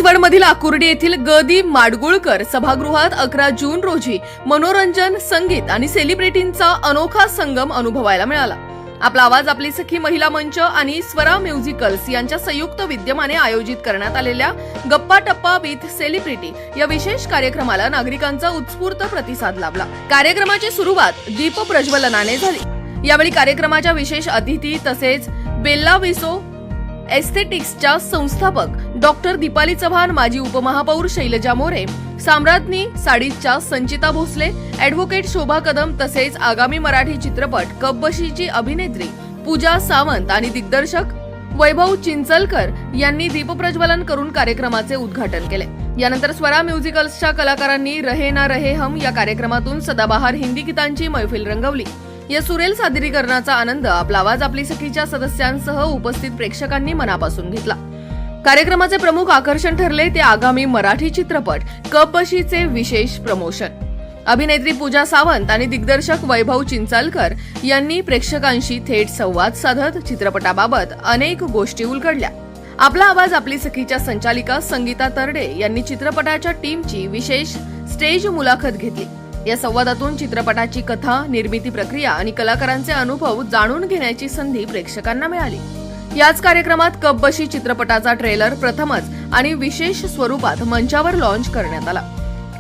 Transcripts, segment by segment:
छत्तीसगडमधील आकुर्डी येथील ग.दी. माडगुळकर सभागृहात 11 जून रोजी मनोरंजन, संगीत आणि सेलिब्रिटींचा अनोखा संगम अनुभवायला मिळाला. आपला आवाज आपली सखी महिला मंच आणि स्वरा म्युझिकल्स यांच्या संयुक्त विद्यमाने आयोजित करण्यात आलेल्या गप्पा टप्पा विथ सेलिब्रिटी या विशेष कार्यक्रमाला नागरिकांचा उत्स्फूर्त प्रतिसाद लाभला. कार्यक्रमाची सुरुवात दीप प्रज्वलनाने झाली. यावेळी कार्यक्रमाच्या विशेष अतिथी तसेच बेल्ला विसो एस्थेटिक्सच्या संस्थापक डॉक्टर दीपाली चव्हाण, माजी उपमहापौर शैलजा मोरे, साम्राज्ञी साडीच्या संचिता भोसले, ॲडव्होकेट शोभा कदम तसेच आगामी मराठी चित्रपट कपबशीची अभिनेत्री पूजा सावंत आणि दिग्दर्शक वैभव चिंचलकर यांनी दीपप्रज्वलन करून कार्यक्रमाचे उद्घाटन केले. यानंतर स्वरा म्युझिकल्सच्या कलाकारांनी रहे ना रहे हम या कार्यक्रमातून सदाबहार हिंदी गीतांची मैफिल रंगवली. या सुरेल सादरीकरणाचा आनंद आपला आवाज आपली सखीच्या सदस्यांसह उपस्थित प्रेक्षकांनी मनापासून घेतला. कार्यक्रमाचे प्रमुख आकर्षण ठरले ते आगामी मराठी चित्रपट कपबशीचे विशेष प्रमोशन. अभिनेत्री पूजा सावंत आणि दिग्दर्शक वैभव चिंचलकर यांनी प्रेक्षकांशी थेट संवाद साधत चित्रपटाबाबत अनेक गोष्टी उलगडल्या. आपला आवाज आपली सखीच्या संचालिका संगीता तरडे यांनी चित्रपटाच्या टीमची विशेष स्टेज मुलाखत घेतली. या संवादातून चित्रपटाची कथा, निर्मिती प्रक्रिया आणि कलाकारांचे अनुभव जाणून घेण्याची संधी प्रेक्षकांना मिळाली. याच कार्यक्रमात कपबशी चित्रपटाचा ट्रेलर प्रथमच आणि विशेष स्वरूपात मंचावर लॉन्च करण्यात आला.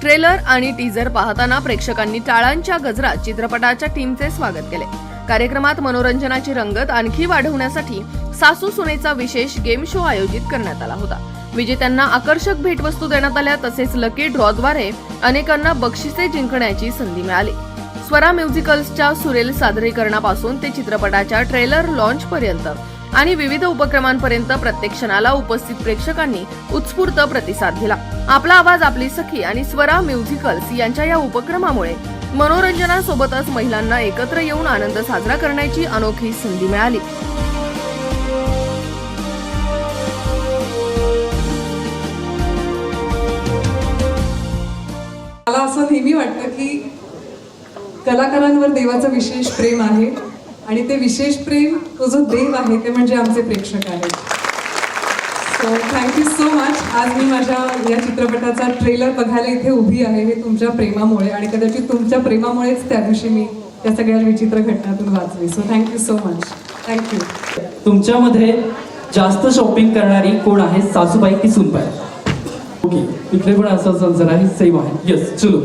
ट्रेलर आणि टीझर पाहताना प्रेक्षकांनी टाळांच्या गजरात चित्रपटाच्या टीमचे स्वागत केले. कार्यक्रमात मनोरंजनाची रंगत आणखी वाढवण्यासाठी सासू सुनेचा विशेष गेम शो आयोजित करण्यात आला होता. विजेत्यांना आकर्षक भेटवस्तू देण्यात आल्या तसेच लकी ड्रॉद्वारे अनेकांना बक्षिसे जिंकण्याची संधी मिळाली. स्वरा म्युझिकल्सच्या सुरेल सादरीकरणापासून ते चित्रपटाच्या ट्रेलर लॉन्च पर्यंत आणि विविध उपक्रमांपर्यंत प्रत्येक क्षणाला उपस्थित प्रेक्षकांनी उत्स्फूर्त प्रतिसाद दिला. आपला आवाज आपली सखी आणि स्वरा म्युझिकल्स यांच्या या उपक्रमामुळे मनोरंजनासोबतच महिलांना एकत्र येऊन आनंद साजरा करण्याची अनोखी संधी मिळाली. मला असं नेहमी वाटतं की कलाकारांवर देवाचं विशेष प्रेम आहे आणि ते विशेष प्रेम तो जो देव आहे ते म्हणजे आमचे प्रेक्षक आहेत. So thank you so much. आज मी माझ्या या चित्रपटाचा ट्रेलर बघायला इथे उभी आहे हे तुमच्या प्रेमामुळे आणि कदाचित तुमच्या प्रेमामुळेच त्या दिवशी मी या सगळ्या विचित्र घटनातून वाचली. So thank you so much. Thank you. तुमच्यामध्ये जास्त शॉपिंग करणारी कोण आहे, सासूबाई की सूनबाई? ओके, इकडे पण असं आन्सर आहे, सेम आहे. येस, चलो.